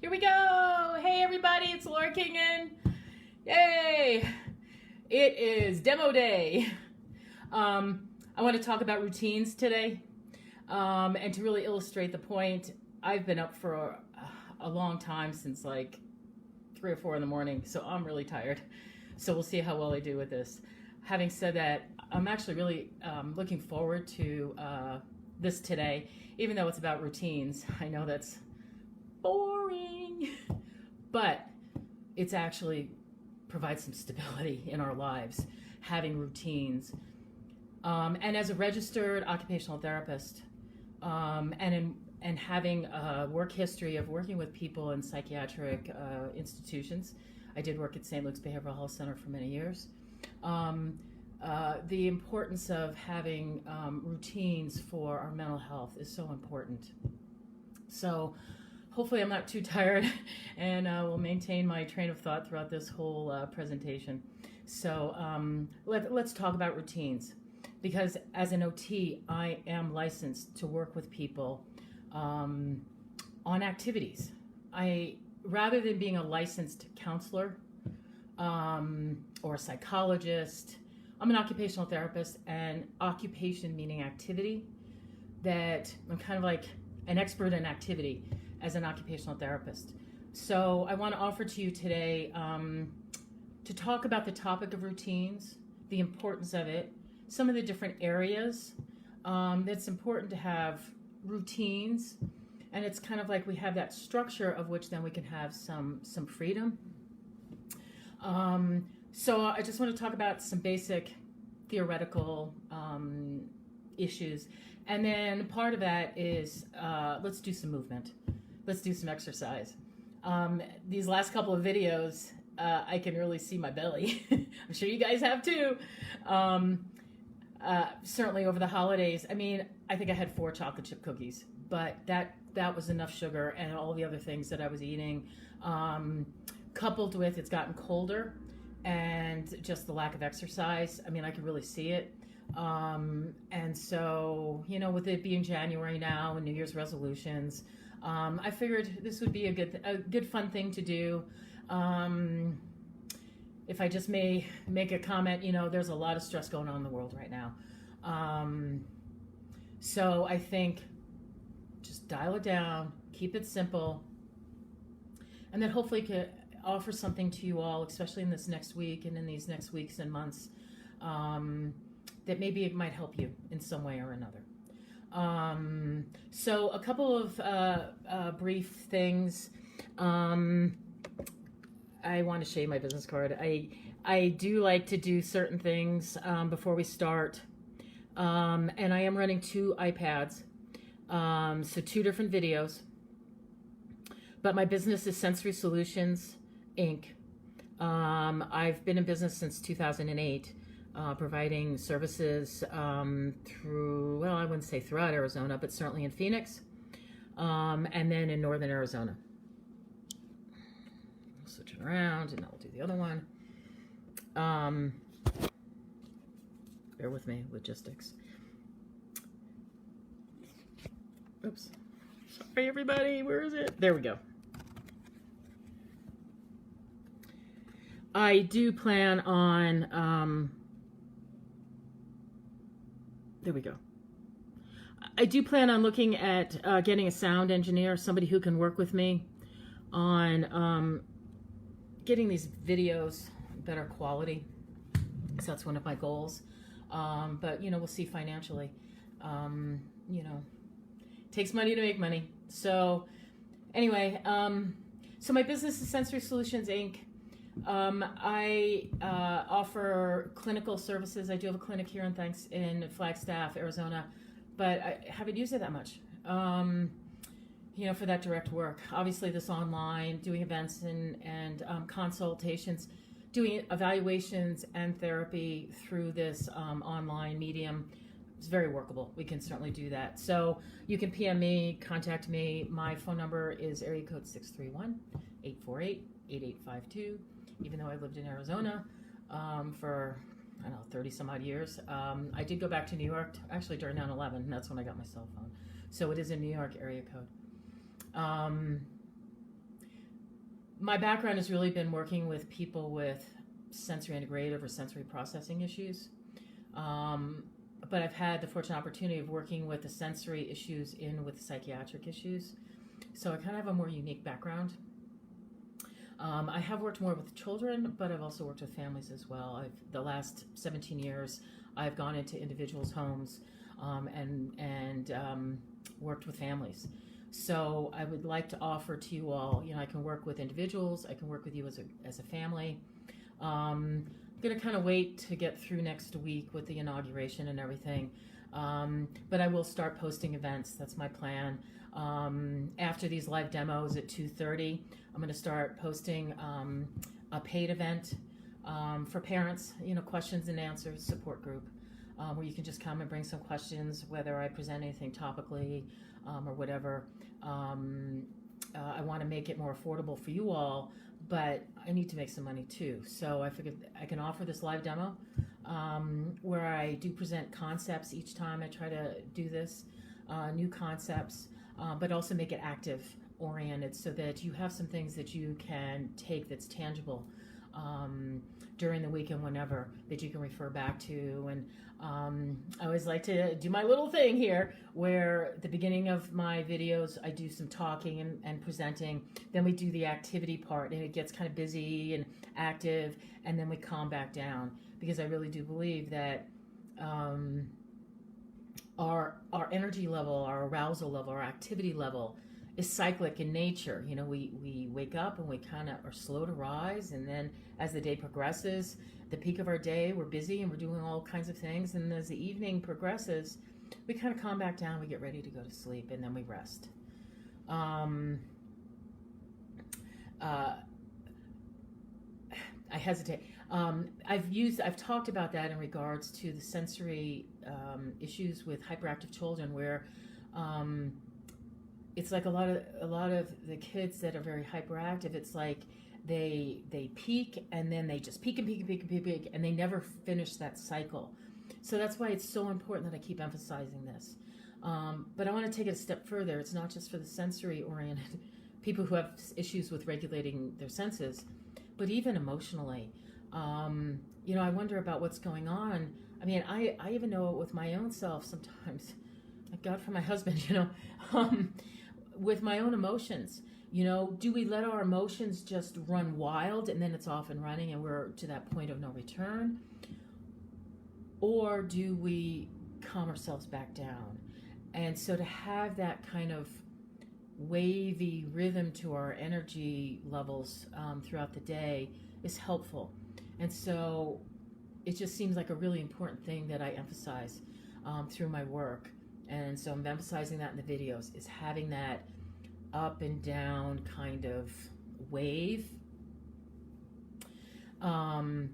Here we go. Hey everybody, it's Laura Kingen. Yay! It is demo day. I want to talk about routines today, and to really illustrate the point. I've been up for a long time, since like 3 or 4 in the morning, so I'm really tired. So we'll see how well I do with this. Having said that, I'm actually really looking forward to this today, even though it's about routines. I know that's boring, but it's actually provides some stability in our lives, having routines. And as a registered occupational therapist, and having a work history of working with people in psychiatric institutions, I did work at St. Luke's Behavioral Health Center for many years. The importance of having routines for our mental health is so important. So hopefully I'm not too tired, and will maintain my train of thought throughout this whole presentation. So let's talk about routines, because as an OT, I am licensed to work with people on activities. Rather than being a licensed counselor or a psychologist, I'm an occupational therapist, and occupation meaning activity, that I'm kind of like an expert in activity as an occupational therapist. So I want to offer to you today to talk about the topic of routines, the importance of it, some of the different areas that's important to have routines, and it's kind of like we have that structure of which then we can have some freedom. So I just want to talk about some basic theoretical issues, and then part of that is let's do some movement. Let's do some exercise. These last couple of videos, I can really see my belly. I'm sure you guys have too. Certainly over the holidays. I mean, I think I had 4 chocolate chip cookies, but that was enough sugar, and all the other things that I was eating, coupled with it's gotten colder and just the lack of exercise. I mean, I can really see it. And so, with it being January now and New Year's resolutions, I figured this would be a good fun thing to do. If I just may make a comment, there's a lot of stress going on in the world right now. So I think just dial it down, keep it simple, and then hopefully could offer something to you all, especially in this next week and in these next weeks and months, that maybe it might help you in some way or another. So a couple of brief things. I want to show you my business card. I do like to do certain things before we start, and I am running 2 iPads, so 2 different videos. But my business is Sensory Solutions, Inc. I've been in business since 2008. Providing services through, well, I wouldn't say throughout Arizona, but certainly in Phoenix, and then in northern Arizona. I'll switch it around, and I'll do the other one. Bear with me, logistics. Oops. Sorry, everybody. Where is it? There we go. I do plan on... There we go. I do plan on looking at getting a sound engineer, somebody who can work with me on getting these videos better quality. So that's one of my goals. But, we'll see financially. Takes money to make money. So anyway, so my business is Sensory Solutions, Inc. I offer clinical services. I do have a clinic here in Flagstaff, Arizona, but I haven't used it that much, for that direct work. Obviously, this online, doing events and consultations, doing evaluations and therapy through this online medium is very workable. We can certainly do that. So you can PM me, contact me. My phone number is area code 631-848-8852. Even though I lived in Arizona for, 30 some odd years. I did go back to New York, actually during 9/11, and that's when I got my cell phone. So it is a New York area code. my background has really been working with people with sensory integrative or sensory processing issues. But I've had the fortunate opportunity of working with the sensory issues in with psychiatric issues. So I kind of have a more unique background. I have worked more with children, but I've also worked with families as well. The last 17 years, I've gone into individuals' homes and worked with families. So I would like to offer to you all, I can work with individuals, I can work with you as a family. I'm going to kind of wait to get through next week with the inauguration and everything. But I will start posting events. That's my plan. After these live demos at 2:30, I'm going to start posting a paid event for parents, questions and answers support group, where you can just come and bring some questions, whether I present anything topically or whatever. I want to make it more affordable for you all, but I need to make some money too. So I figured I can offer this live demo where I do present concepts each time I try to do this, new concepts, but also make it active oriented so that you have some things that you can take that's tangible during the week and whenever that you can refer back to. And I always like to do my little thing here where at the beginning of my videos I do some talking and presenting, then we do the activity part and it gets kind of busy and active, and then we calm back down, because I really do believe that our energy level, our arousal level, our activity level is cyclic in nature. We wake up and we kind of are slow to rise, and then as the day progresses, the peak of our day, we're busy and we're doing all kinds of things, and as the evening progresses, we kind of calm back down, we get ready to go to sleep, and then we rest. I hesitate. I've talked about that in regards to the sensory issues with hyperactive children, where it's like a lot of the kids that are very hyperactive, it's like they peak and then they just peak and peak and peak and peak, and peak, and they never finish that cycle. So that's why it's so important that I keep emphasizing this. But I want to take it a step further. It's not just for the sensory-oriented people who have issues with regulating their senses, but even emotionally. I wonder about what's going on. I mean, I even know it with my own self sometimes. Thank God for my husband, with my own emotions. Do we let our emotions just run wild and then it's off and running and we're to that point of no return? Or do we calm ourselves back down? And so to have that kind of wavy rhythm to our energy levels throughout the day is helpful. And so it just seems like a really important thing that I emphasize through my work. And so I'm emphasizing that in the videos, is having that up and down kind of wave. And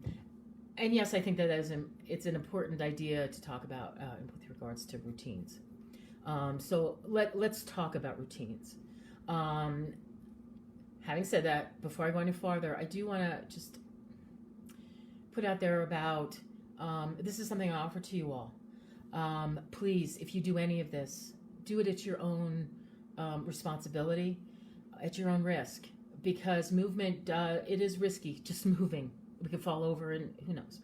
yes, I think that it's an important idea to talk about with regards to routines. So let's talk about routines. Having said that, before I go any farther, I do want to just put out there about, this is something I offer to you all. Please, if you do any of this, do it at your own responsibility, at your own risk, because movement, it is risky, just moving. We could fall over and who knows.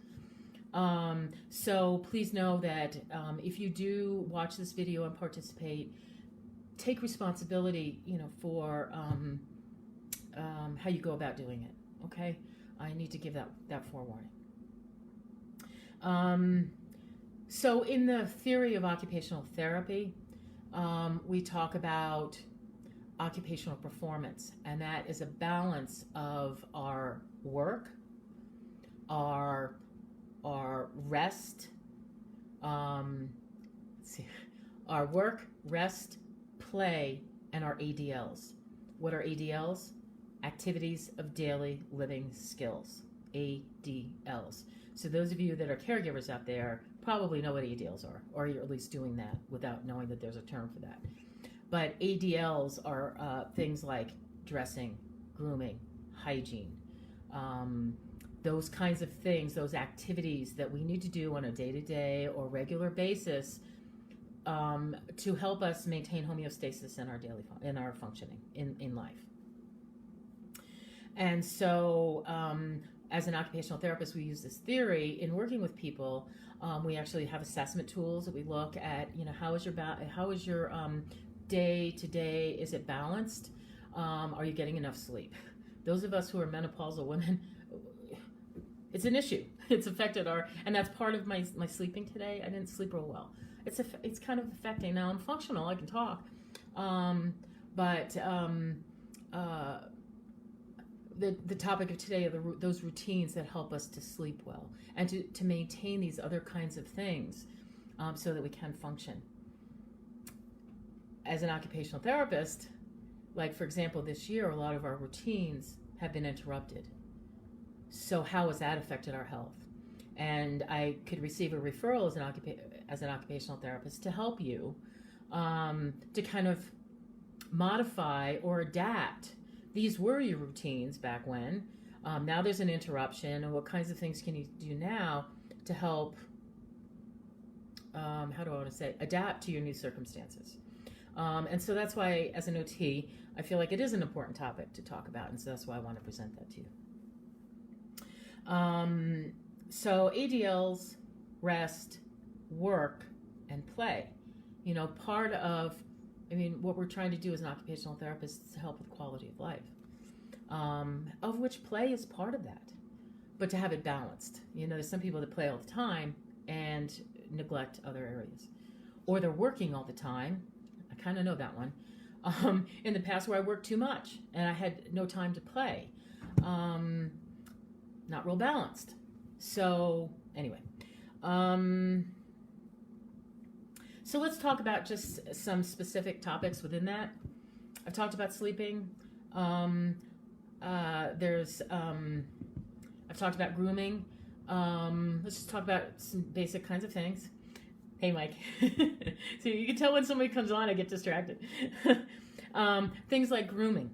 So please know that if you do watch this video and participate, take responsibility, for how you go about doing it. Okay, I need to give that forewarning. So in the theory of occupational therapy, we talk about occupational performance, and that is a balance of our work, our rest, our work, rest, play, and our ADLs. What are ADLs? Activities of daily living skills, ADLs. So those of you that are caregivers out there probably know what ADLs are, or you're at least doing that without knowing that there's a term for that. But ADLs are things like dressing, grooming, hygiene, those kinds of things, those activities that we need to do on a day-to-day or regular basis to help us maintain homeostasis in our daily in our functioning in life. And so, as an occupational therapist, we use this theory in working with people. We actually have assessment tools that we look at. How is your day to day? Is it balanced? Are you getting enough sleep? Those of us who are menopausal women, it's an issue. It's affected and that's part of my sleeping today. I didn't sleep real well. It's kind of affecting. Now I'm functional. I can talk, but the topic of today are those routines that help us to sleep well and to maintain these other kinds of things, so that we can function. As an occupational therapist, like for example, this year a lot of our routines have been interrupted. So how has that affected our health? And I could receive a referral as an occupational therapist to help you to kind of modify or adapt. These were your routines back when. Now there's an interruption, and what kinds of things can you do now to help, adapt to your new circumstances? And so that's why, as an OT, I feel like it is an important topic to talk about, and so that's why I want to present that to you. So ADLs, rest, work, and play. Part of, what we're trying to do as an occupational therapist is to help with quality of life, of which play is part of that, but to have it balanced. There's some people that play all the time and neglect other areas, or they're working all the time. I kind of know that one. In the past where I worked too much and I had no time to play. Not real balanced. So anyway, so let's talk about just some specific topics within that. I've talked about sleeping. I've talked about grooming. Let's just talk about some basic kinds of things. Hey, Mike. So you can tell when somebody comes on, I get distracted. Things like grooming.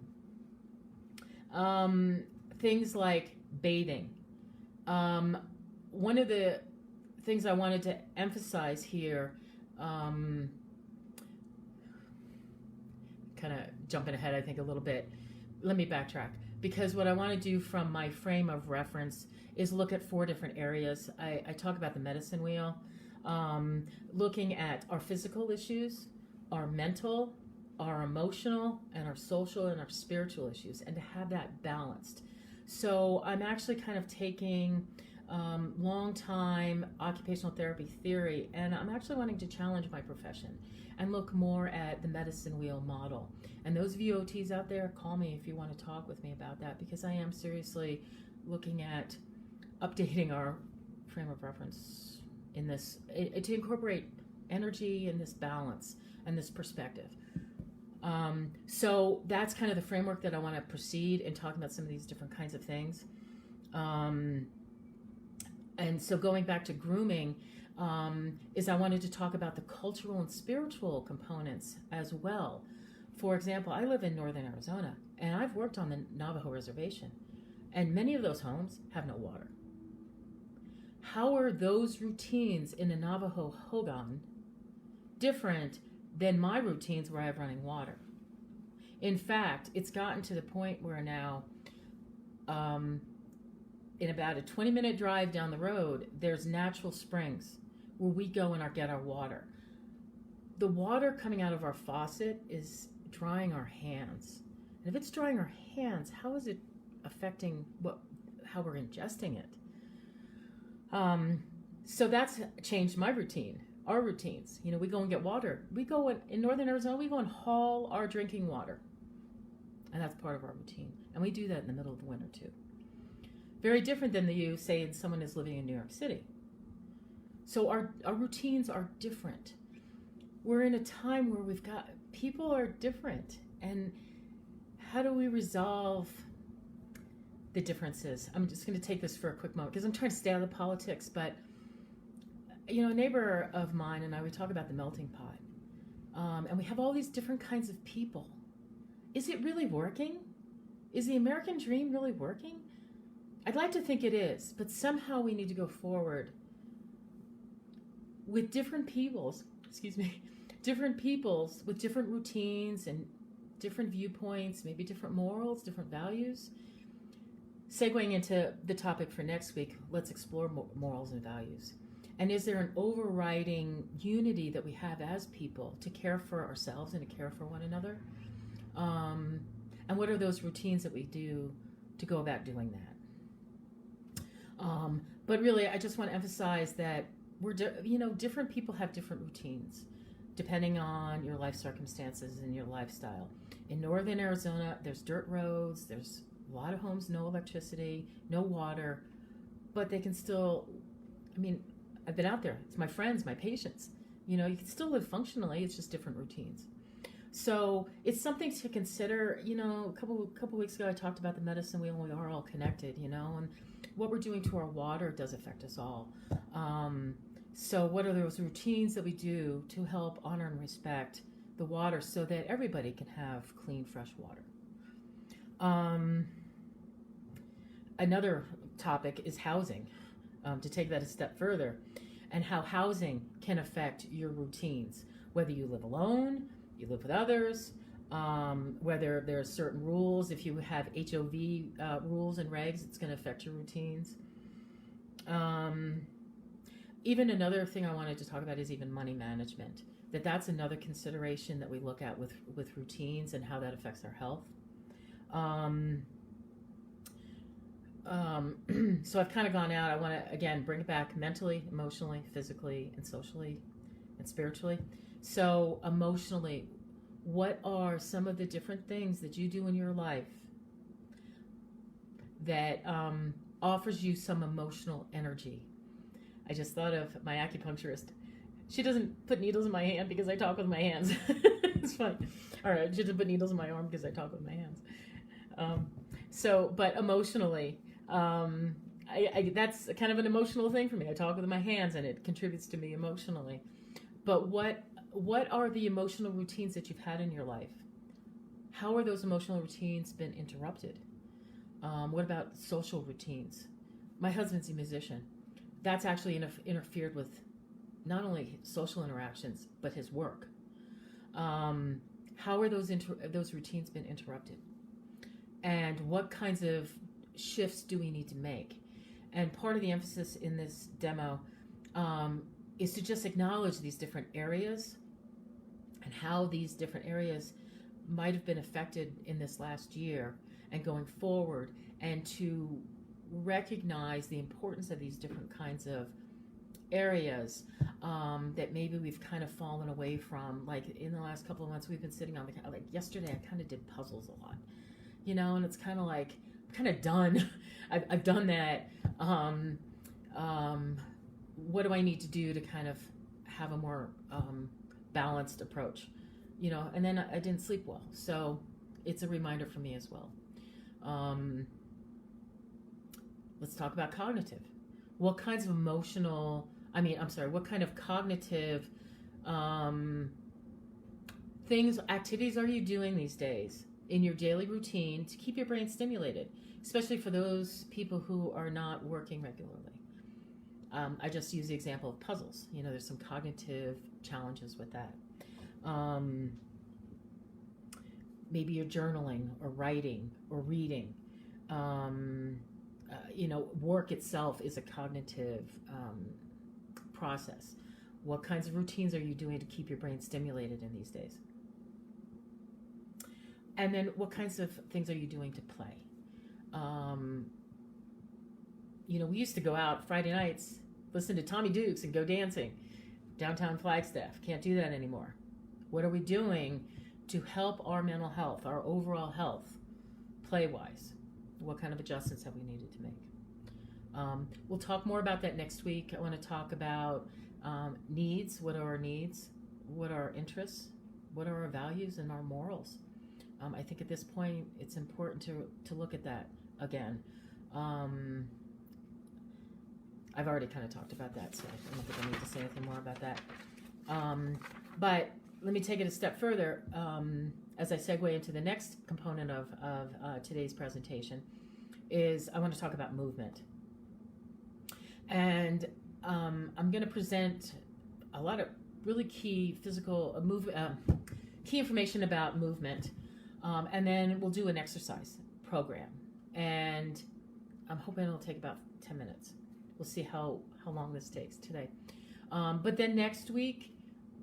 Things like bathing. One of the things I wanted to emphasize here, kind of jumping ahead, I think, a little bit. Let me backtrack. Because what I want to do from my frame of reference is look at 4 different areas. I talk about the medicine wheel, looking at our physical issues, our mental, our emotional, and our social and our spiritual issues, and to have that balanced. So I'm actually kind of taking long-time occupational therapy theory, and I'm actually wanting to challenge my profession and look more at the medicine wheel model. And those VOTs out there, call me if you want to talk with me about that, because I am seriously looking at updating our frame of reference in this, to incorporate energy and this balance and this perspective. So that's kind of the framework that I want to proceed in talking about some of these different kinds of things. And so going back to grooming, is I wanted to talk about the cultural and spiritual components as well. For example, I live in northern Arizona, and I've worked on the Navajo reservation, and many of those homes have no water. How are those routines in the Navajo Hogan different than my routines where I have running water? In fact, it's gotten to the point where now, in about a 20-minute drive down the road, there's natural springs where we go and get our water. The water coming out of our faucet is drying our hands. And if it's drying our hands, how is it affecting how we're ingesting it? So that's changed my routine, our routines. We go and get water. We go in northern Arizona, we go and haul our drinking water. And that's part of our routine. And we do that in the middle of the winter too. Very different than someone is living in New York City. So our routines are different. We're in a time where people are different. And how do we resolve the differences? I'm just going to take this for a quick moment because I'm trying to stay out of the politics, but a neighbor of mine and I, we talk about the melting pot. And we have all these different kinds of people. Is it really working? Is the American dream really working? I'd like to think it is, but somehow we need to go forward with different peoples with different routines and different viewpoints, maybe different morals, different values, segueing into the topic for next week, let's explore morals and values. And is there an overriding unity that we have as people to care for ourselves and to care for one another? And what are those routines that we do to go about doing that? But really, I just want to emphasize that different people have different routines depending on your life circumstances and your lifestyle. In northern Arizona, there's dirt roads, there's a lot of homes, no electricity, no water, but they can still, I've been out there. It's my friends, my patients. You can still live functionally. It's just different routines. So it's something to consider. A couple weeks ago, I talked about the medicine wheel, and we are all connected, and what we're doing to our water does affect us all. So what are those routines that we do to help honor and respect the water so that everybody can have clean, fresh water? Another topic is housing, to take that a step further, and how housing can affect your routines, whether you live alone, you live with others, whether there are certain rules. If you have HOV rules and regs, it's going to affect your routines. Even another thing I wanted to talk about is even money management. That's another consideration that we look at with routines and how that affects our health. So I've kind of gone out. I want to, again, bring it back mentally, emotionally, physically, and socially, and spiritually. So emotionally, what are some of the different things that you do in your life that offers you some emotional energy? I just thought of my acupuncturist. She doesn't put needles in my hand because I talk with my hands. It's funny. All right, she doesn't put needles in my arm because I talk with my hands. But emotionally, that's kind of an emotional thing for me. I talk with my hands, and it contributes to me emotionally. But what are the emotional routines that you've had in your life? How are those emotional routines been interrupted? What about social routines? My husband's a musician. That's actually interfered with not only social interactions, but his work. How are those routines been interrupted? And what kinds of shifts do we need to make? And part of the emphasis in this demo is to just acknowledge these different areas and how these different areas might have been affected in this last year and going forward, and to recognize the importance of these different kinds of areas that maybe we've kind of fallen away from. Like in the last couple of months, we've been sitting on like yesterday, I kind of did puzzles a lot, and it's kind of like, I'm kind of done. I've done that. What do I need to do to kind of have a more balanced approach? And then I didn't sleep well. So it's a reminder for me as well. Let's talk about cognitive. What kinds of what kind of cognitive activities are you doing these days in your daily routine to keep your brain stimulated, especially for those people who are not working regularly? I just use the example of puzzles. There's some cognitive challenges with that. Maybe you're journaling or writing or reading. Work itself is a cognitive process. What kinds of routines are you doing to keep your brain stimulated in these days? And then what kinds of things are you doing to play? We used to go out Friday nights, listen to Tommy Dukes and go dancing downtown Flagstaff. Can't do that anymore. What are we doing to help our mental health, our overall health, play-wise? What kind of adjustments have we needed to make? We'll talk more about that next week. I want to talk about needs. What are our needs? What are our interests? What are our values and our morals? I think at this point it's important to look at that again. I've already kind of talked about that, so I don't think I need to say anything more about that. But let me take it a step further as I segue into the next component of today's presentation. Is I want to talk about movement. And I'm going to present a lot of really key key information about movement, and then we'll do an exercise program. And I'm hoping it'll take about 10 minutes. We'll see how long this takes today. But then next week,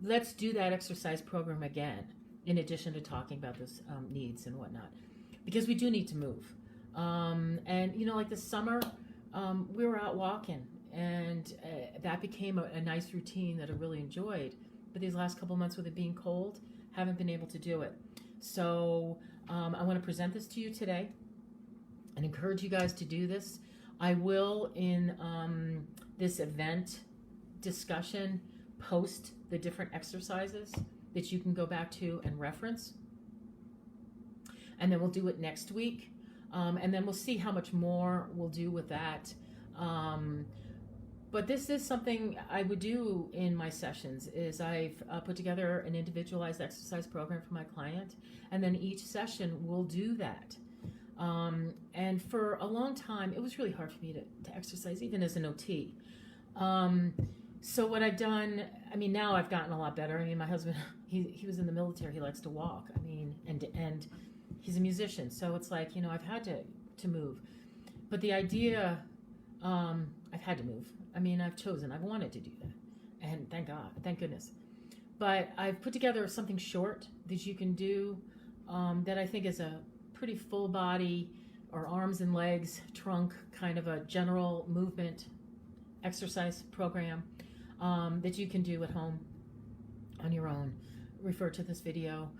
let's do that exercise program again, in addition to talking about those needs and whatnot, because we do need to move. And, like this summer, we were out walking, and that became a nice routine that I really enjoyed. But these last couple months with it being cold, haven't been able to do it. So I want to present this to you today and encourage you guys to do this. I will, in this event discussion, post the different exercises that you can go back to and reference. And then we'll do it next week. And then we'll see how much more we'll do with that. But this is something I would do in my sessions, is I've put together an individualized exercise program for my client, and then each session will do that. And for a long time, it was really hard for me to exercise, even as an OT. So what I've done, now I've gotten a lot better. My husband, he was in the military. He likes to walk. And he's a musician. So it's like, I've had to move. But the idea, I've had to move. I've wanted to do that. And thank God, thank goodness. But I've put together something short that you can do that I think is a pretty full body, or arms and legs, trunk, kind of a general movement exercise program that you can do at home on your own. Refer to this video.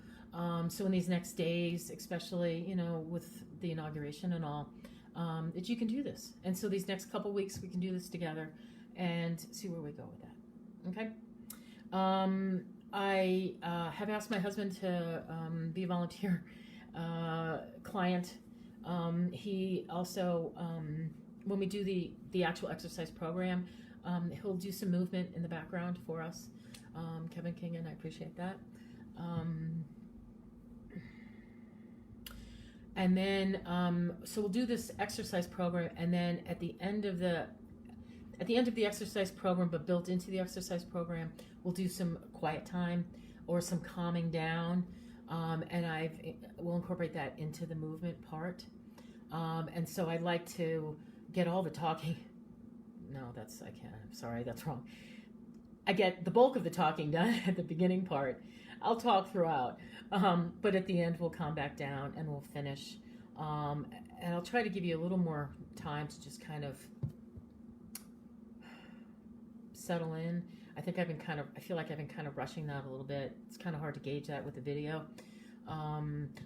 So in these next days, especially, with the inauguration and all, that you can do this. And so these next couple weeks, we can do this together and see where we go with that. Okay? I have asked my husband to be a volunteer client. He also, when we do the actual exercise program, he'll do some movement in the background for us. Kevin King, and I appreciate that. And then, so we'll do this exercise program, and then at the end of the exercise program, but built into the exercise program, we'll do some quiet time or some calming down, and we'll incorporate that into the movement part. And so I'd like to get all the talking. No, I can't. I'm sorry, that's wrong. I get the bulk of the talking done at the beginning part. I'll talk throughout, but at the end we'll calm back down and we'll finish. And I'll try to give you a little more time to just kind of settle in. I feel like I've been kind of rushing that a little bit. It's kind of hard to gauge that with the video.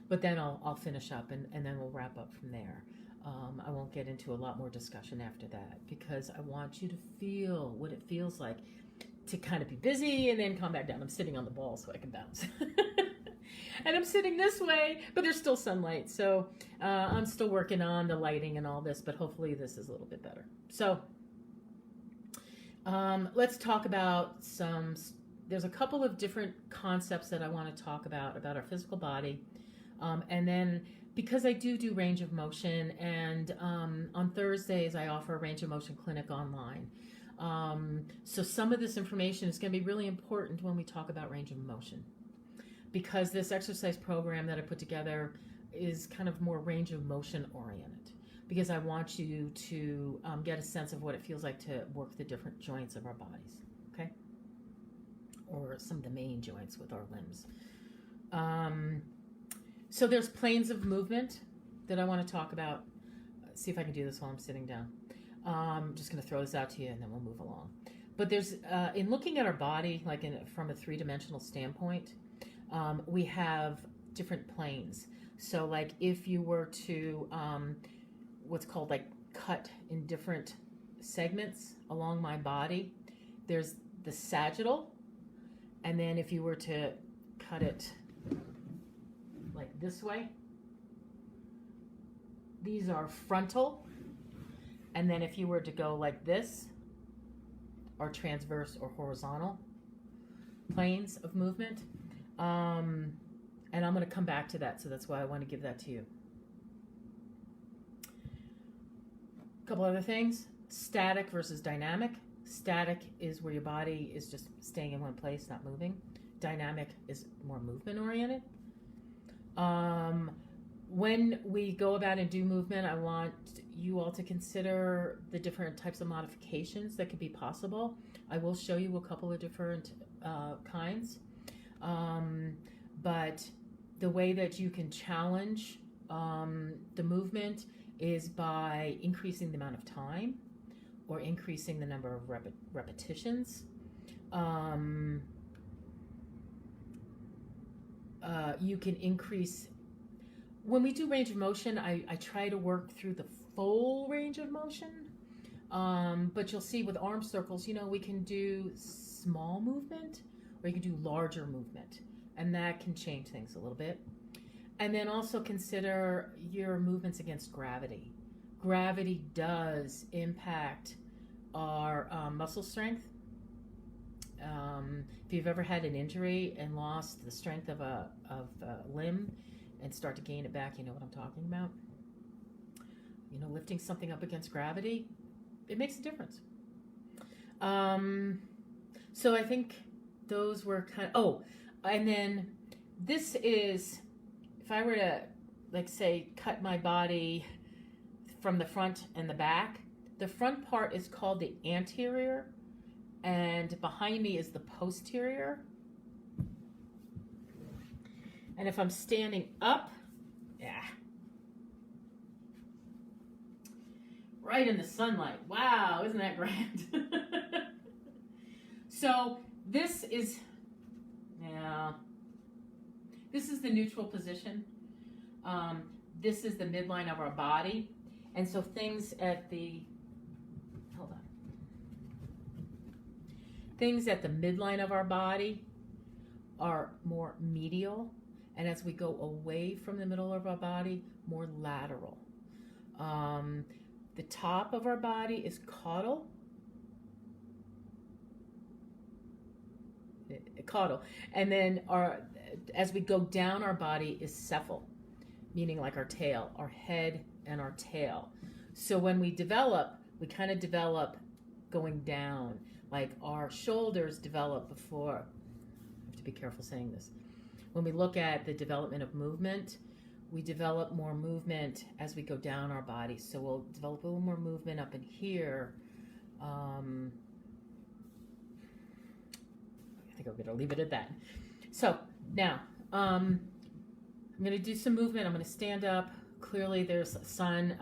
But then I'll finish up and then we'll wrap up from there. I won't get into a lot more discussion after that, because I want you to feel what it feels like to kind of be busy and then calm back down. I'm sitting on the ball so I can bounce. And I'm sitting this way, but there's still sunlight. So I'm still working on the lighting and all this, but hopefully this is a little bit better. So let's talk about there's a couple of different concepts that I want to talk about our physical body. And then, because I do range of motion, and on Thursdays I offer a range of motion clinic online. So some of this information is going to be really important when we talk about range of motion, because this exercise program that I put together is kind of more range of motion oriented, because I want you to get a sense of what it feels like to work the different joints of our bodies, okay? Or some of the main joints with our limbs. So there's planes of movement that I want to talk about. See if I can do this while I'm sitting down. I'm just going to throw this out to you and then we'll move along. But there's, in looking at our body, like from a three-dimensional standpoint, we have different planes. So like if you were to, what's called like cut in different segments along my body, there's the sagittal. And then if you were to cut it like this way, these are frontal. And then if you were to go like this, are transverse or horizontal planes of movement. And I'm going to come back to that, so that's why I want to give that to you. A couple other things. Static versus dynamic. Static is where your body is just staying in one place, not moving. Dynamic is more movement oriented. When we go about and do movement, I want you all to consider the different types of modifications that could be possible. I will show you a couple of different kinds. But the way that you can challenge the movement is by increasing the amount of time or increasing the number of repetitions. You can increase. When we do range of motion, I try to work through the full range of motion. But you'll see with arm circles, we can do small movement or you can do larger movement. And that can change things a little bit. And then also consider your movements against gravity. Gravity does impact our muscle strength. If you've ever had an injury and lost the strength of a limb and start to gain it back, you know what I'm talking about. Lifting something up against gravity, it makes a difference. So I think those were and then this is, if I were to, say, cut my body from the front and the back, the front part is called the anterior, and behind me is the posterior. And if I'm standing up, right in the sunlight. Wow, isn't that grand? So this is the neutral position. This is the midline of our body. And so things at the midline of our body are more medial. And as we go away from the middle of our body, more lateral. The top of our body is caudal. And then as we go down our body is cephal, meaning like our tail, our head and our tail. So when we develop, we kind of develop going down, like our shoulders develop before. I have to be careful saying this. When we look at the development of movement, we develop more movement as we go down our body. So we'll develop a little more movement up in here. I think I'm going to leave it at that. So now I'm going to do some movement. I'm going to stand up. Clearly there's sun.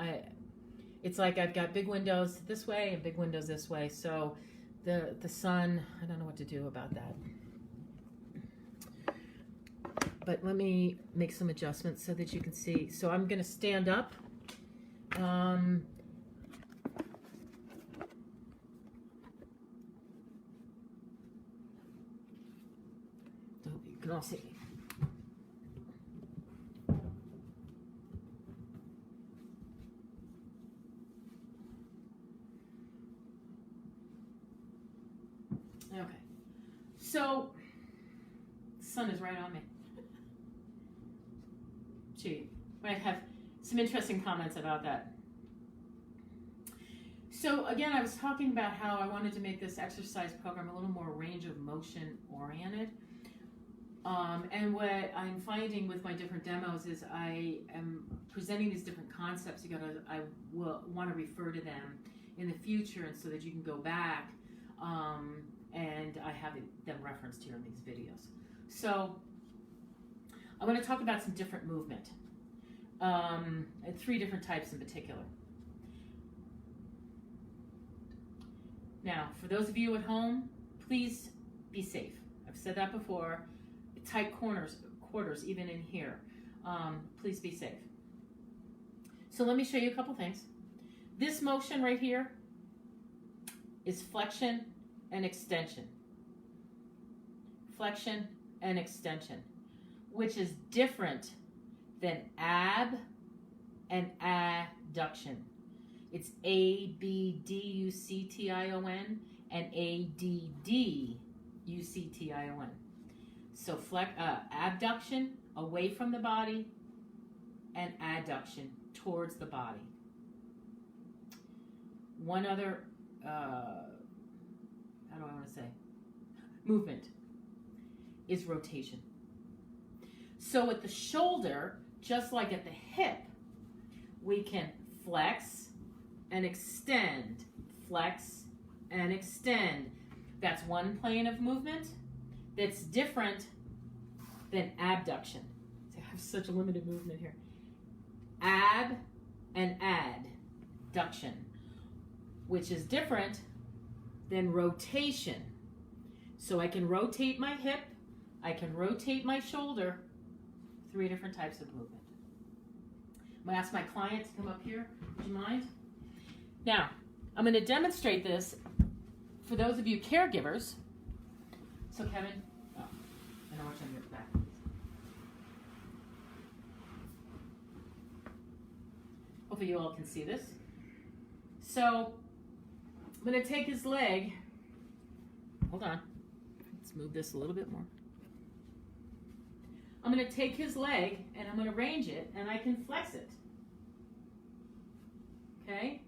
It's like I've got big windows this way and big windows this way. So the sun, I don't know what to do about that. But let me make some adjustments so that you can see. So I'm going to stand up. You can all see. Okay. So the sun is right on me. Gee, might have some interesting comments about that. So again, I was talking about how I wanted to make this exercise program a little more range of motion oriented. And what I'm finding with my different demos is I am presenting these different concepts. I will want to refer to them in the future, and so that you can go back and I have them referenced here in these videos. So I want to talk about some different movement, and 3 different types in particular. Now, for those of you at home, please be safe. I've said that before. Tight quarters, even in here. Please be safe. So let me show you a couple things. This motion right here is flexion and extension. Flexion and extension, which is different than ab and adduction. It's ABDUCTION and ADDUCTION. So abduction away from the body and adduction towards the body. One other, how do I want to say, movement is rotation. So at the shoulder, just like at the hip, we can flex and extend, flex and extend. That's one plane of movement that's different than abduction. I have such a limited movement here. Ab and adduction, which is different than rotation. So I can rotate my hip, I can rotate my shoulder, 3 different types of movement. I'm going to ask my client to come up here. Would you mind? Now, I'm going to demonstrate this for those of you caregivers. So Kevin, I don't want you on your back. Hopefully you all can see this. So I'm going to take his leg. Hold on. Let's move this a little bit more. I'm going to take his leg and I'm going to range it and I can flex it. Okay?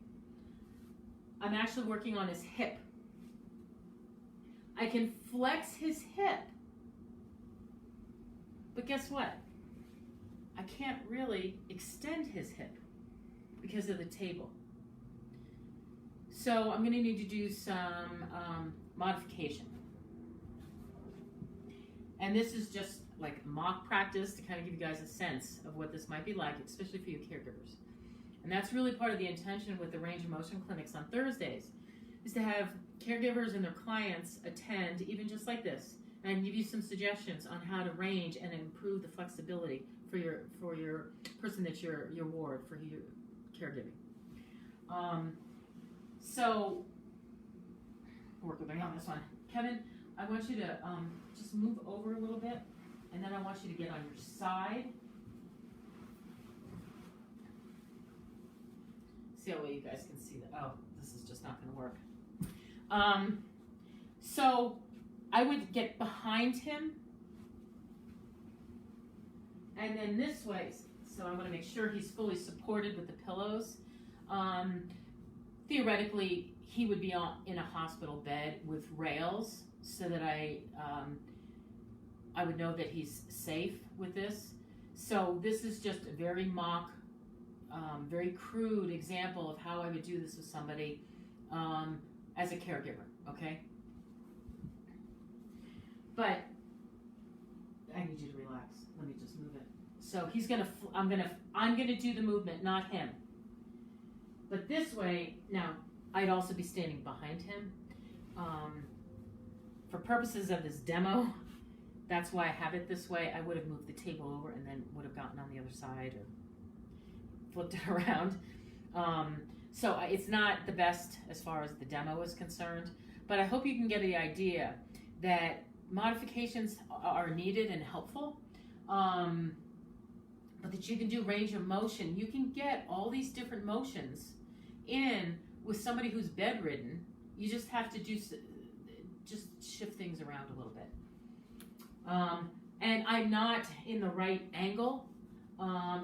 I'm actually working on his hip. I can flex his hip. But guess what? I can't really extend his hip because of the table. So I'm going to need to do some modification. And this is just like mock practice to kind of give you guys a sense of what this might be like, especially for you caregivers. And that's really part of the intention with the range of motion clinics on Thursdays, is to have caregivers and their clients attend, even just like this, and give you some suggestions on how to range and improve the flexibility for your person that's your ward, for your caregiving. So, work with me on this one. Kevin, I want you to just move over a little bit, and then I want you to get on your side. See how well you guys can see that. Oh, this is just not going to work. So I would get behind him, and then this way. So I want to make sure he's fully supported with the pillows. Theoretically, he would be in a hospital bed with rails, so that I would know that he's safe with this. So this is just a very mock, very crude example of how I would do this with somebody as a caregiver, okay? But I need you to relax. Let me just move it. So he's gonna, I'm gonna do the movement, not him. But this way, now I'd also be standing behind him. For purposes of this demo, that's why I have it this way. I would have moved the table over and then would have gotten on the other side or flipped it around. So it's not the best as far as the demo is concerned, but I hope you can get the idea that modifications are needed and helpful, but that you can do range of motion. You can get all these different motions in with somebody who's bedridden. You just have to do just shift things around a little bit. And I'm not in the right angle.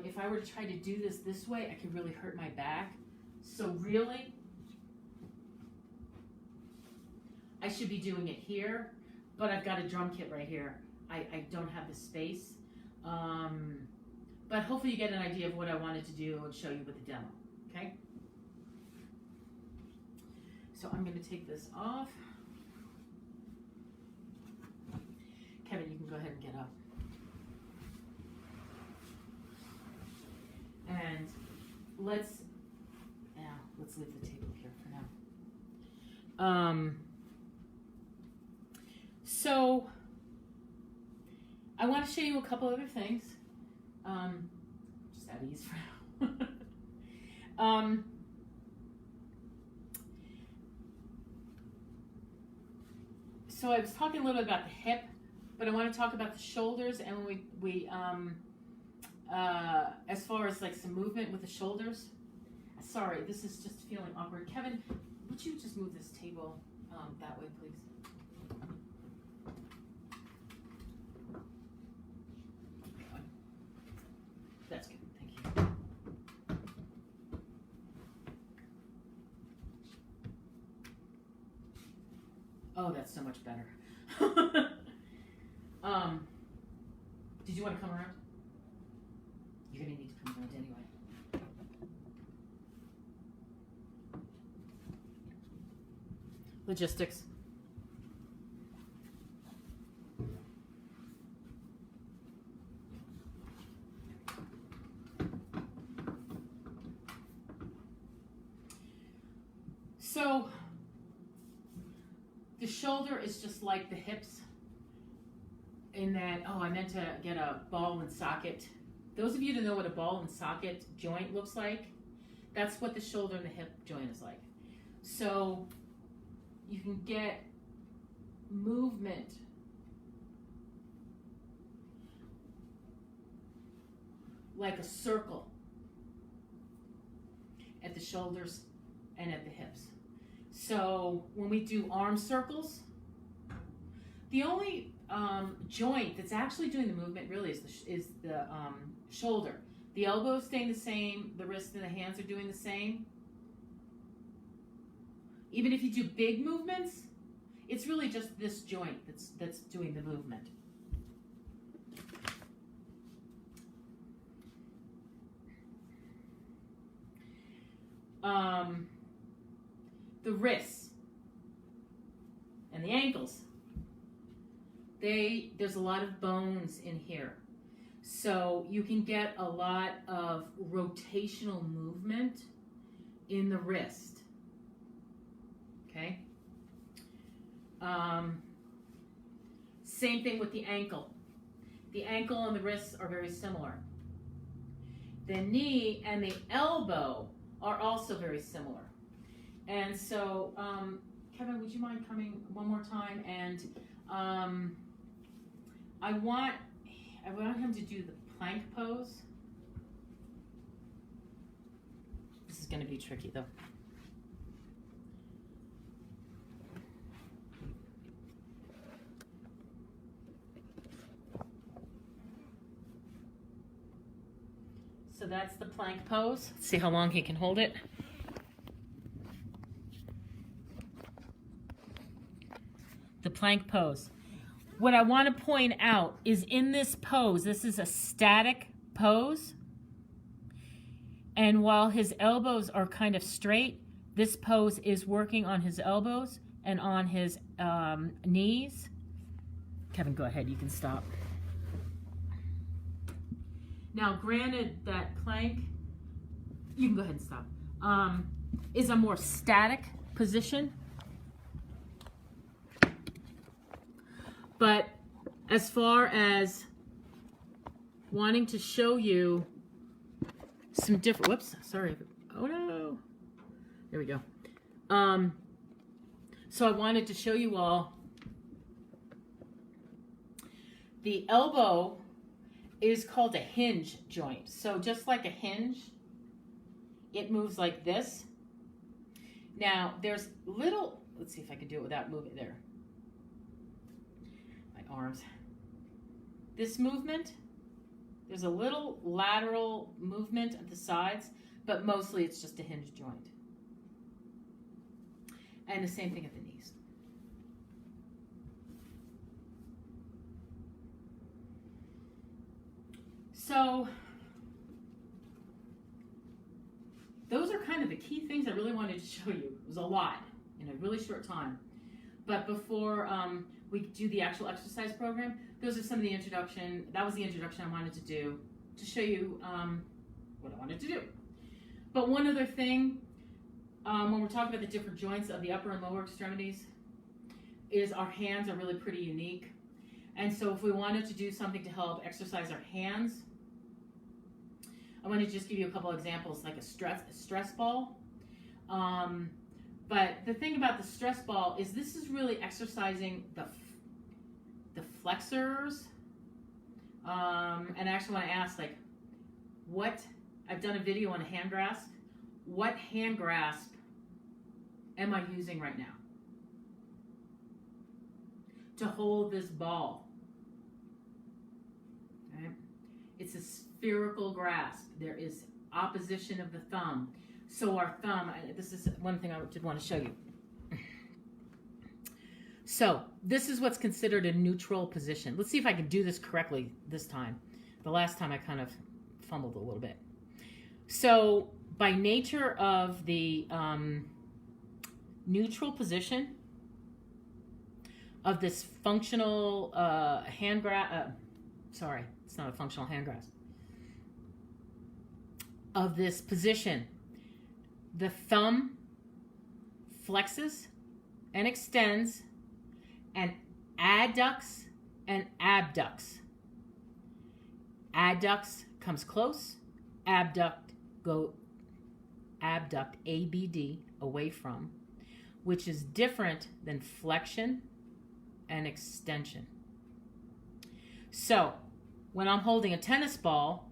If I were to try to do this way, I could really hurt my back. So really, I should be doing it here, but I've got a drum kit right here. I don't have the space. But hopefully you get an idea of what I wanted to do and show you with the demo, okay? So I'm going to take this off. Kevin, you can go ahead and get up. And let's leave the table here for now. So I want to show you a couple other things. Just at ease for now. So I was talking a little bit about the hip, but I want to talk about the shoulders, and we as far as like some movement with the shoulders. Sorry, this is just feeling awkward. Kevin, would you just move this table that way, please? That's good, thank you. Oh, that's so much better. Did you want to come around? You logistics. So the shoulder is just like the hips in that, oh, I meant to get a ball and socket. Those of you that know what a ball and socket joint looks like, that's what the shoulder and the hip joint is like. So you can get movement like a circle at the shoulders and at the hips. So when we do arm circles, the only joint that's actually doing the movement really is the shoulder. The elbows staying the same, the wrists and the hands are doing the same. Even if you do big movements, it's really just this joint that's doing the movement. The wrists and the ankles, there's a lot of bones in here. So you can get a lot of rotational movement in the wrist. Okay? Same thing with the ankle. The ankle and the wrists are very similar. The knee and the elbow are also very similar. And so, Kevin, would you mind coming one more time? And I want him to do the plank pose. This is going to be tricky, though. So that's the plank pose. Let's see how long he can hold it. The plank pose. What I want to point out is in this pose, this is a static pose. And while his elbows are kind of straight, this pose is working on his elbows and on his knees. Kevin, go ahead. You can stop. Now, granted, that plank, you can go ahead and stop, is a more static position. But as far as wanting to show you some different, whoops, sorry. Oh no. There we go. So I wanted to show you all the elbow is called a hinge joint. So just like a hinge, it moves like this. Now there's little, let's see if I can do it without moving there. My arms. This movement, there's a little lateral movement at the sides, but mostly it's just a hinge joint. And the same thing at the knees. So those are kind of the key things I really wanted to show you. It was a lot in a really short time. But before we do the actual exercise program, those are some of the introduction. That was the introduction I wanted to do to show you what I wanted to do. But one other thing, when we're talking about the different joints of the upper and lower extremities, is our hands are really pretty unique. And so if we wanted to do something to help exercise our hands, I want to just give you a couple examples, like a stress ball. But the thing about the stress ball is this is really exercising the flexors. And I actually want to ask, like, I've done a video on a hand grasp. What hand grasp am I using right now to hold this ball? Okay. It's a spherical grasp. There is opposition of the thumb. So our thumb, this is one thing I did want to show you. So this is what's considered a neutral position. Let's see if I can do this correctly this time. The last time I kind of fumbled a little bit. So by nature of the neutral position, of this functional hand grasp. Sorry, it's not a functional hand grasp. Of this position, the thumb flexes and extends and adducts and abducts. Adducts comes close, abduct ABD, away from, which is different than flexion and extension. So when I'm holding a tennis ball,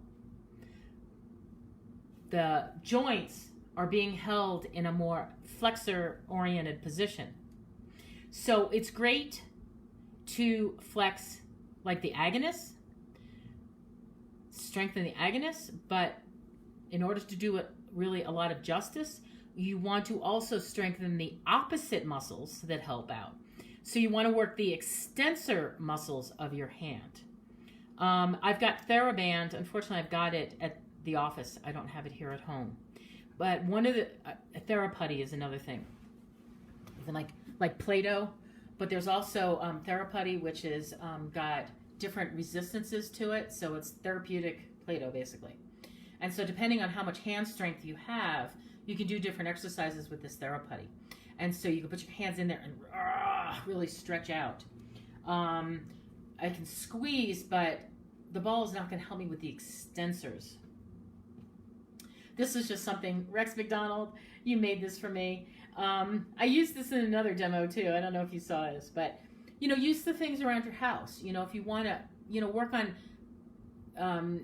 the joints are being held in a more flexor-oriented position. So it's great to flex like the agonist, strengthen the agonist, but in order to do it really a lot of justice, you want to also strengthen the opposite muscles that help out. So you want to work the extensor muscles of your hand. I've got TheraBand. Unfortunately, I've got it at the office. I don't have it here at home. But one of the Theraputty is another thing. Even like Play-Doh, but there's also Theraputty, which is got different resistances to it. So it's therapeutic Play-Doh basically. And so depending on how much hand strength you have, you can do different exercises with this Theraputty. And so you can put your hands in there and really stretch out. I can squeeze, but the ball is not going to help me with the extensors. This is just something, Rex McDonald, you made this for me. I used this in another demo too. I don't know if you saw this, but use the things around your house. If you want to, work on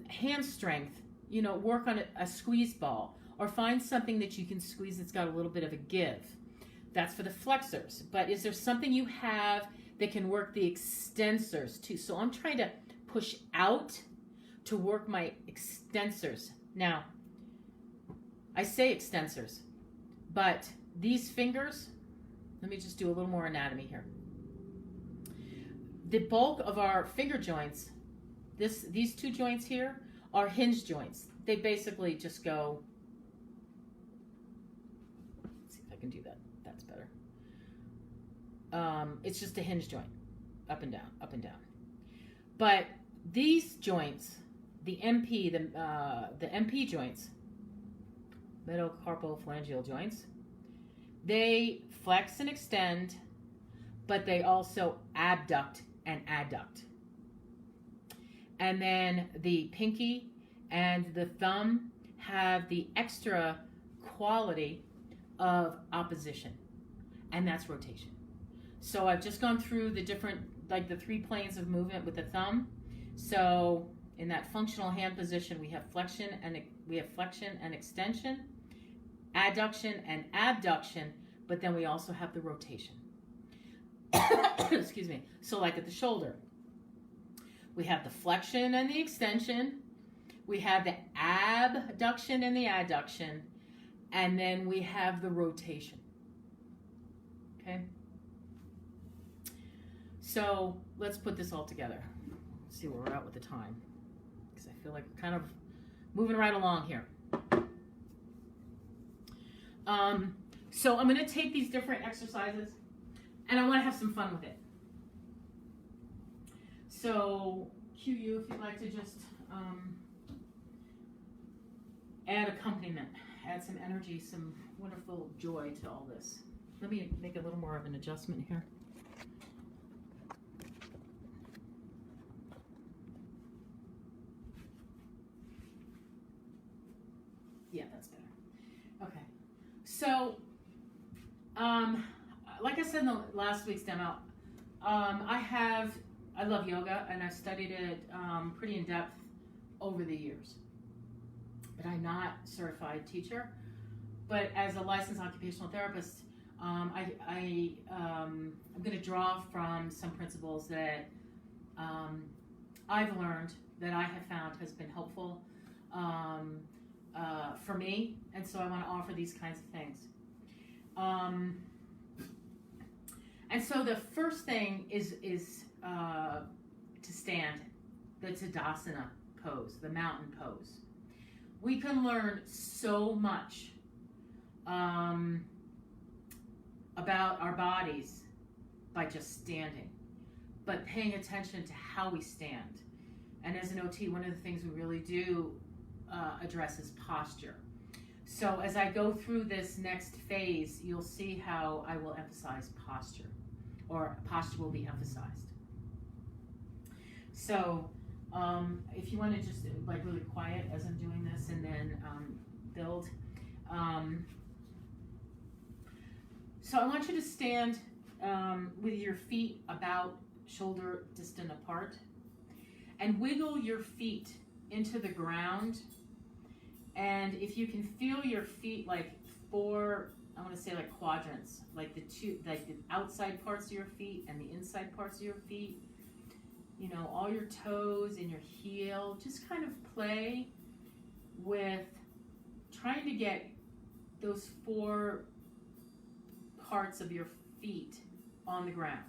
hand strength, work on a squeeze ball, or find something that you can squeeze that's got a little bit of a give. That's for the flexors. But is there something you have that can work the extensors too? So I'm trying to push out to work my extensors. Now, I say extensors, but these fingers, let me just do a little more anatomy here. The bulk of our finger joints, these two joints here, are hinge joints. They basically just go, let's see if I can do that. That's better. It's just a hinge joint, up and down, up and down. But these joints, the MP joints, metacarpophalangeal joints, they flex and extend, but they also abduct and adduct. And then the pinky and the thumb have the extra quality of opposition, and that's rotation. So I've just gone through the different, like the 3 planes of movement with the thumb. So in that functional hand position, we have flexion and extension, adduction and abduction, but then we also have the rotation. Excuse me. So like at the shoulder, we have the flexion and the extension, we have the abduction and the adduction, and then we have the rotation. Okay? So let's put this all together. Let's see where we're at with the time, because I feel like we're kind of moving right along here. So I'm going to take these different exercises, and I want to have some fun with it. So cue you if you'd like to just add accompaniment, add some energy, some wonderful joy to all this. Let me make a little more of an adjustment here. Yeah, that's better. Okay. So, like I said in the last week's demo, I love yoga, and I've studied it pretty in depth over the years. But I'm not a certified teacher. But as a licensed occupational therapist, I'm going to draw from some principles that I've learned, that I have found has been helpful for me, and so I want to offer these kinds of things. And so the first thing is to stand, the Tadasana pose, the mountain pose. We can learn so much about our bodies by just standing, but paying attention to how we stand. And as an OT, one of the things we really do address is posture. So as I go through this next phase, you'll see how I will emphasize posture, or posture will be emphasized. So if you want to just like really quiet as I'm doing this, and then build. So I want you to stand with your feet about shoulder distant apart, and wiggle your feet into the ground. And if you can feel your feet like four, I want to say like quadrants, like the outside parts of your feet and the inside parts of your feet, you know, all your toes and your heel, just kind of play with trying to get those four parts of your feet on the ground.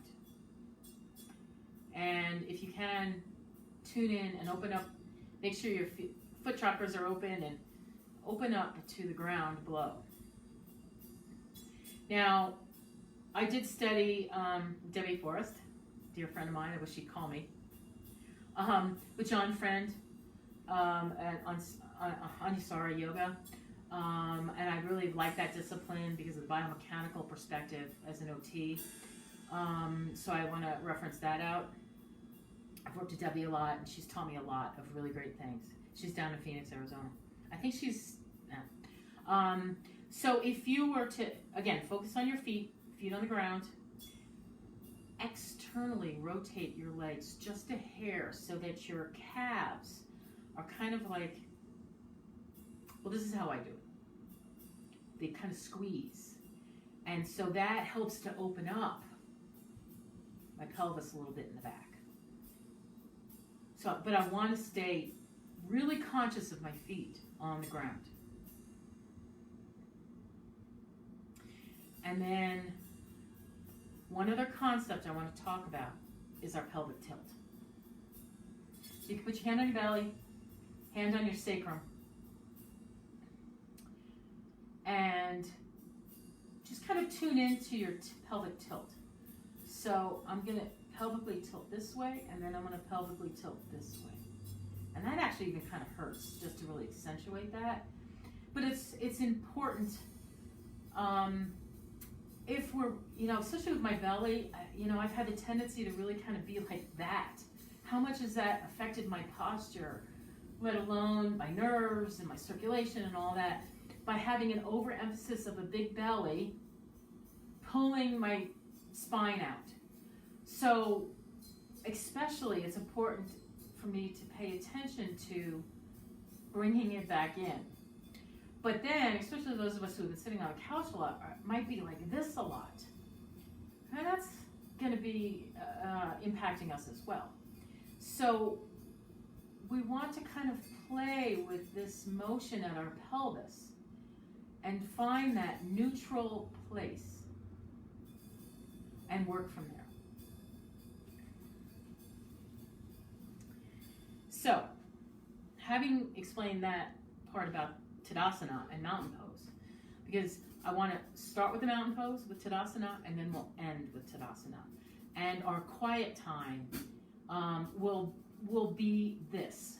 And if you can, tune in and open up, make sure your foot chakras are open, and open up to the ground below. Now, I did study Debbie Forrest, dear friend of mine, I wish she'd call me, with John Friend on Anusara Yoga. And I really like that discipline because of the biomechanical perspective as an OT. So I want to reference that out. I've worked with Debbie a lot, and she's taught me a lot of really great things. She's down in Phoenix, Arizona. I think she's... so if you were to, again, focus on your feet on the ground, externally rotate your legs just a hair so that your calves are kind of like, well, this is how I do it. They kind of squeeze. And so that helps to open up my pelvis a little bit in the back. So, but I want to stay really conscious of my feet on the ground. And then one other concept I want to talk about is our pelvic tilt. So you can put your hand on your belly, hand on your sacrum, and just kind of tune into your pelvic tilt. So I'm going to pelvically tilt this way, and then I'm going to pelvically tilt this way. And that actually even kind of hurts, just to really accentuate that. But it's important if we're, you know, especially with my belly, you know, I've had the tendency to really kind of be like that. How much has that affected my posture, let alone my nerves and my circulation and all that, by having an overemphasis of a big belly pulling my spine out. So especially it's important for me to pay attention to bringing it back in. But then, especially those of us who have been sitting on a couch a lot, might be like this a lot. And that's going to be impacting us as well. So we want to kind of play with this motion at our pelvis and find that neutral place and work from there. So, having explained that part about Tadasana and mountain pose, because I want to start with the mountain pose with Tadasana, and then we'll end with Tadasana. And our quiet time will be this,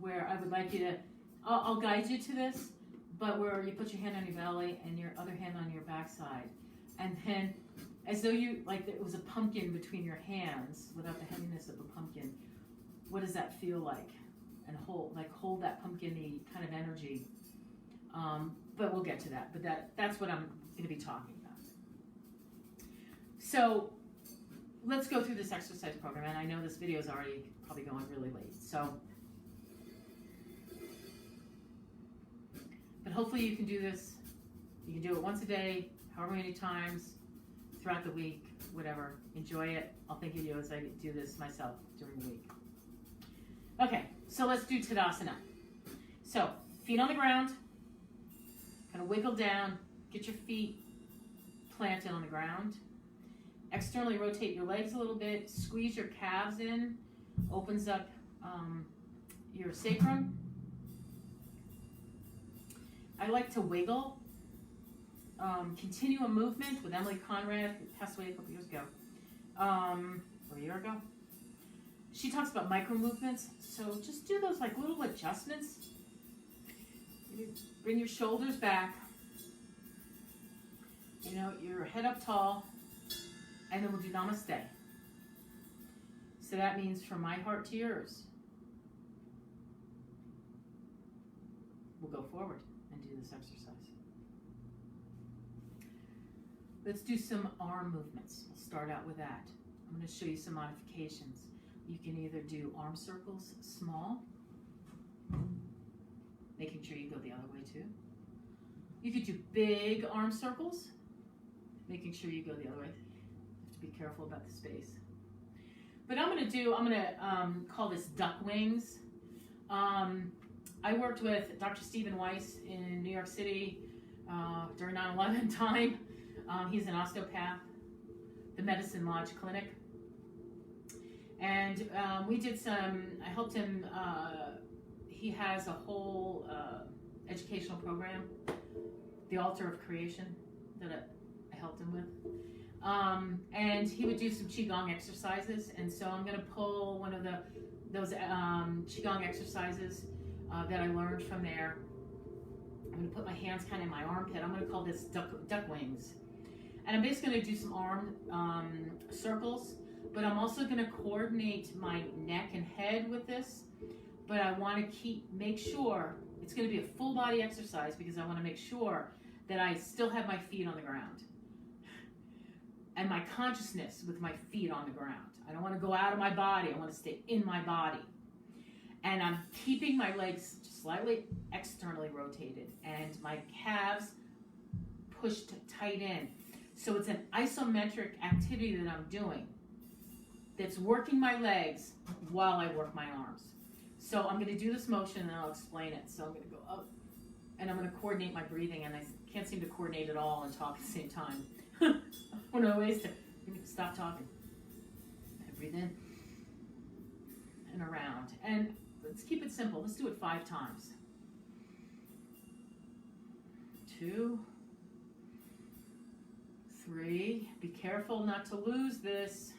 where I would like you to, I'll guide you to this, but where you put your hand on your belly and your other hand on your backside, and then as though you, like it was a pumpkin between your hands, without the heaviness of a pumpkin. What does that feel like? And hold that pumpkin-y kind of energy. But we'll get to that. But that's what I'm going to be talking about. So let's go through this exercise program. And I know this video is already probably going really late. So, but hopefully you can do this. You can do it once a day, however many times, throughout the week, whatever. Enjoy it. I'll think of you as I do this myself during the week. Okay, so let's do Tadasana. So, feet on the ground, kind of wiggle down, get your feet planted on the ground. Externally rotate your legs a little bit, squeeze your calves in, opens up your sacrum. I like to wiggle. Continuum movement with Emily Conrad, who passed away a couple years ago. or a year ago. She talks about micro movements. So just do those like little adjustments. You bring your shoulders back. You know, your head up tall. And then we'll do namaste. So that means from my heart to yours. We'll go forward and do this exercise. Let's do some arm movements. We'll start out with that. I'm going to show you some modifications. You can either do arm circles small, making sure you go the other way too. You could do big arm circles, making sure you go the other way. You have to be careful about the space. But I'm going to call this duck wings. I worked with Dr. Stephen Weiss in New York City during 9/11 time. He's an osteopath, the Medicine Lodge Clinic. And we did I helped him, he has a whole educational program, The Altar of Creation, that I helped him with. And he would do some Qigong exercises. And so I'm going to pull one of those Qigong exercises that I learned from there. I'm going to put my hands kind of in my armpit. I'm going to call this duck wings. And I'm basically going to do some arm circles, but I'm also going to coordinate my neck and head with this. But I want to make sure it's going to be a full body exercise because I want to make sure that I still have my feet on the ground and my consciousness with my feet on the ground. I don't want to go out of my body. I want to stay in my body. And I'm keeping my legs slightly externally rotated and my calves pushed tight in. So it's an isometric activity that I'm doing that's working my legs while I work my arms. So I'm going to do this motion and I'll explain it. So I'm going to go up and I'm going to coordinate my breathing, and I can't seem to coordinate it all and talk at the same time. One of the ways to stop talking. And breathe in and around. And let's keep it simple. Let's do it 5 times. 2, 3. Be careful not to lose this.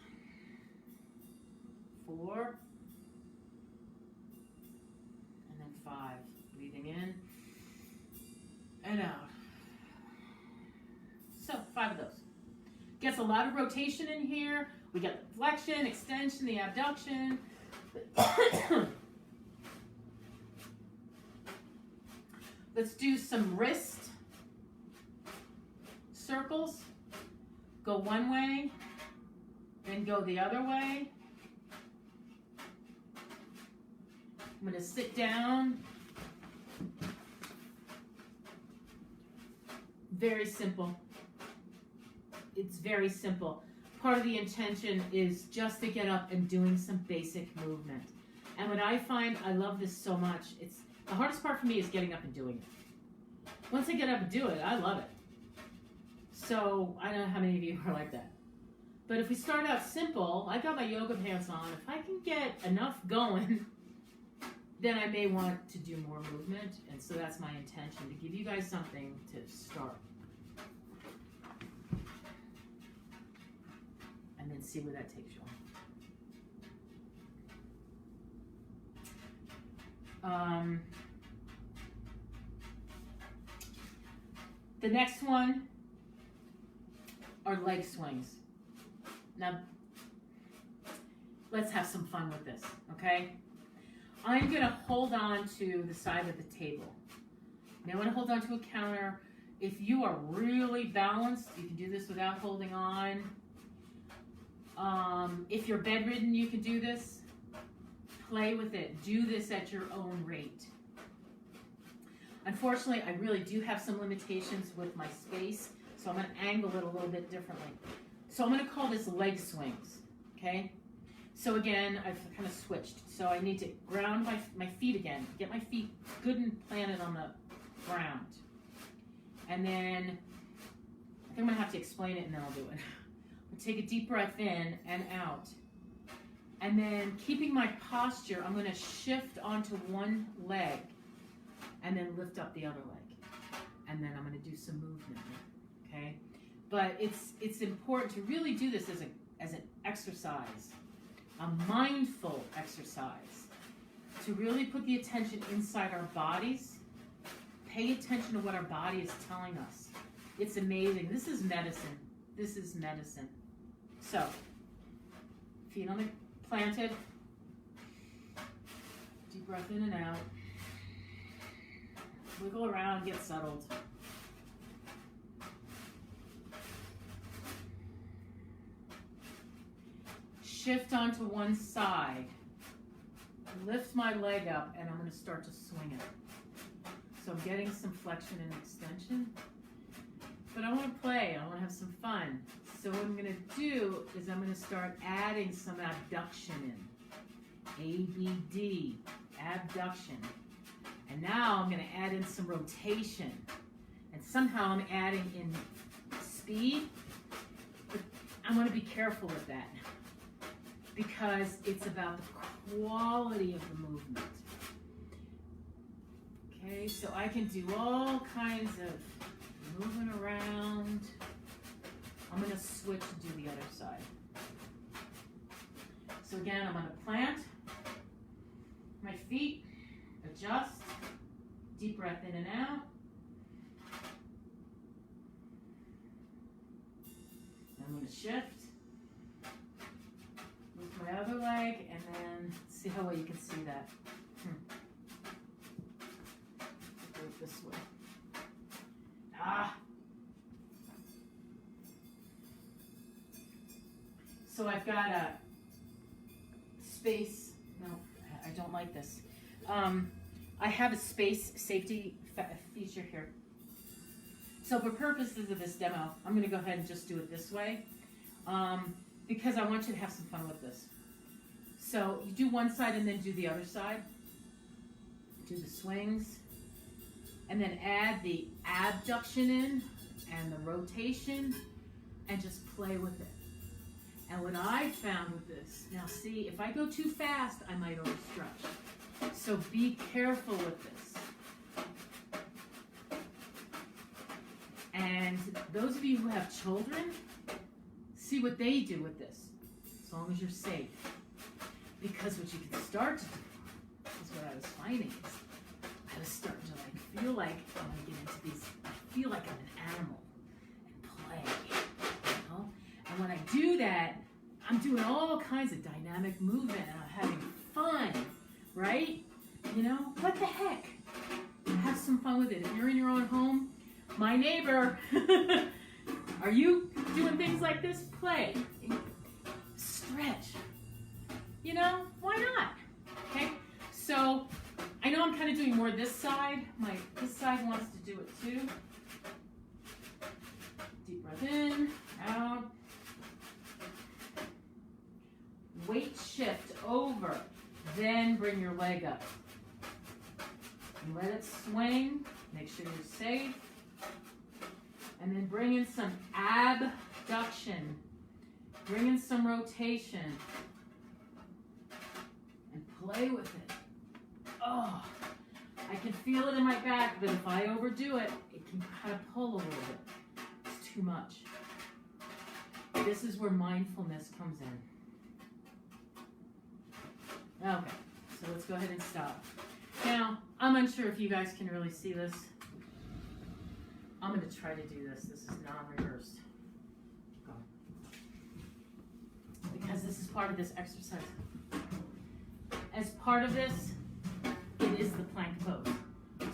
4. And then 5. Breathing in and out. So 5 of those. Gets a lot of rotation in here. We got the flexion, extension, the abduction. Let's do some wrist circles. Go one way, then go the other way. I'm going to sit down. Very simple. It's very simple. Part of the intention is just to get up and doing some basic movement. And what I find, I love this so much, the hardest part for me is getting up and doing it. Once I get up and do it, I love it. So I don't know how many of you are like that. But if we start out simple, I got my yoga pants on. If I can get enough going, then I may want to do more movement. And so that's my intention, to give you guys something to start. And then see where that takes you. The next one are leg swings. Now, let's have some fun with this, okay? I'm going to hold on to the side of the table. Now, I want to hold on to a counter. If you are really balanced, you can do this without holding on. If you're bedridden, you can do this. Play with it. Do this at your own rate. Unfortunately, I really do have some limitations with my space, so I'm going to angle it a little bit differently. So I'm going to call this leg swings, okay? So again, I've kind of switched. So I need to ground my feet again, get my feet good and planted on the ground. And then, I think I'm going to have to explain it and then I'll do it. Take a deep breath in and out. And then keeping my posture, I'm going to shift onto one leg and then lift up the other leg. And then I'm going to do some movement, okay? But it's important to really do this as a as an exercise, a mindful exercise, to really put the attention inside our bodies, pay attention to what our body is telling us. It's amazing. This is medicine. This is medicine. So, feet on the planted. Deep breath in and out. Wiggle around, get settled. Shift onto one side. Lift my leg up and I'm going to start to swing it. So I'm getting some flexion and extension. But I want to play. I want to have some fun. So what I'm going to do is I'm going to start adding some abduction in. ABD, abduction. And now I'm going to add in some rotation. And somehow I'm adding in speed. But I want to be careful with that, because it's about the quality of the movement. Okay, so I can do all kinds of moving around. I'm going to switch to do the other side. So again, I'm going to plant my feet, adjust, deep breath in and out. I'm going to shift. Lift my other leg, and then see how well you can see that. Go this way. So I've got a space. No, I don't like this. I have a space safety feature here. So for purposes of this demo, I'm going to go ahead and just do it this way, because I want you to have some fun with this. So you do one side and then do the other side. Do the swings. And then add the abduction in and the rotation and just play with it. And what I found with this, now see, if I go too fast, I might overstretch. So be careful with this. And those of you who have children, see what they do with this, as long as you're safe. Because what you can start to do is what I was finding is I was starting to feel like I'm going to get into these, I feel like I'm an animal and play, you know? And when I do that, I'm doing all kinds of dynamic movement and I'm having fun, right? You know, what the heck? Have some fun with it. If you're in your own home, my neighbor, are you doing things like this? Play, stretch, you know, why not? Okay, so I know I'm kind of doing more this side. This side wants to do it too. Deep breath in, out. Weight shift over, then bring your leg up. And let it swing, make sure you're safe. And then bring in some abduction. Bring in some rotation. And play with it. Oh, I can feel it in my back, but if I overdo it, it can kind of pull a little bit. It's too much. This is where mindfulness comes in. Okay, so let's go ahead and stop. Now, I'm unsure if you guys can really see this. I'm going to try to do this. This is non-reversed. Go. Because this is part of this exercise. As part of this, it is the plank pose.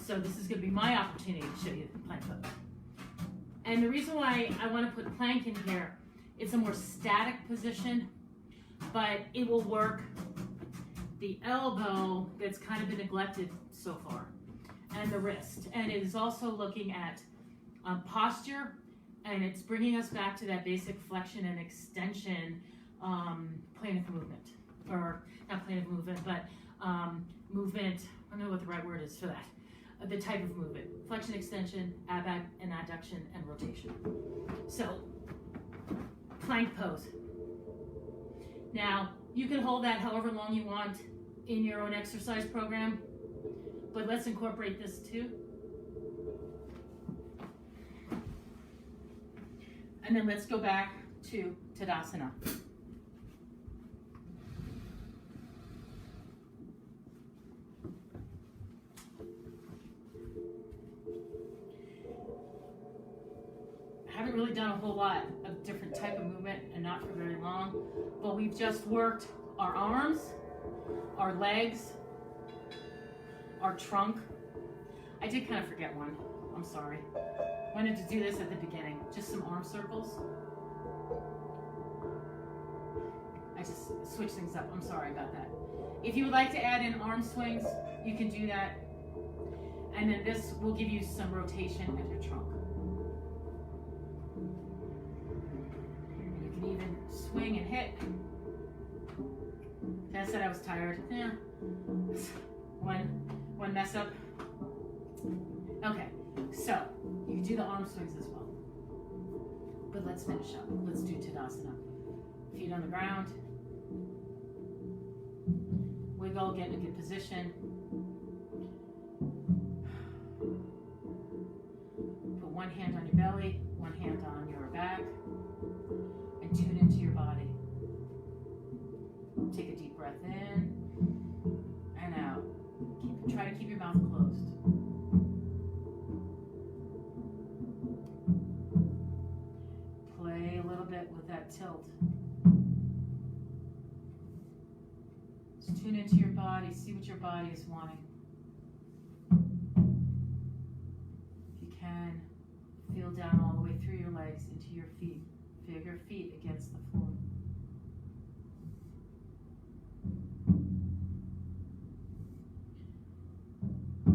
So this is going to be my opportunity to show you the plank pose. And the reason why I want to put plank in here, it's a more static position, but it will work the elbow that's kind of been neglected so far, and the wrist. And it is also looking at posture, and it's bringing us back to that basic flexion and extension plane of movement, or not plane of movement, but movement, I don't know what the right word is for that, the type of movement, flexion, extension, and adduction, and rotation. So, plank pose. Now, you can hold that however long you want in your own exercise program, but let's incorporate this too. And then let's go back to Tadasana. haven't really done a whole lot of different type of movement and not for very long, but we've just worked our arms, our legs, our trunk. I did kind of forget one. I'm sorry. Wanted to do this at the beginning. Just some arm circles. I just switched things up. I'm sorry about that. If you would like to add in arm swings, you can do that. And then this will give you some rotation of your trunk. You can even swing and hit. I said I was tired. Yeah. One mess up. Okay, so you can do the arm swings as well. But let's finish up. Let's do Tadasana. Feet on the ground. Wiggle, get in a good position. Put one hand on your belly, one hand on your back, and tune into your body. Take a deep breath in and out. Try to keep your mouth closed. Play a little bit with that tilt. Just tune into your body, see what your body is wanting. If you can, feel down all the way through your legs into your feet. Feel your feet against the floor.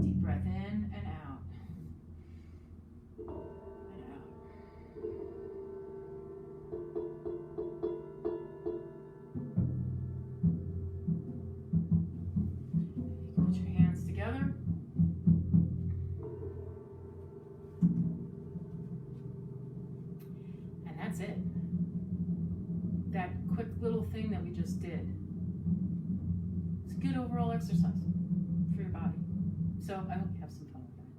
Deep breath in and out. And out. Put your hands together. And that's it. That quick little thing that we just did. It's a good overall exercise for your body. So I hope you have some fun with that.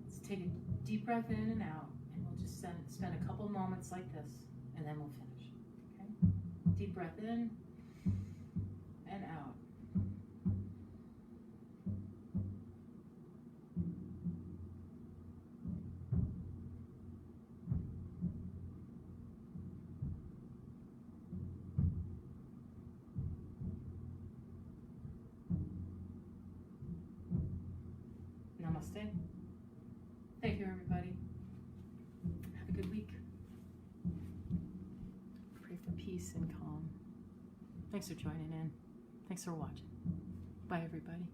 Let's take a deep breath in and out, and we'll just spend a couple moments like this, and then we'll finish. Okay? Deep breath in and out. Namaste. Thank you, everybody. Have a good week. Pray for peace and calm. Thanks for joining in. Thanks for watching. Bye, everybody.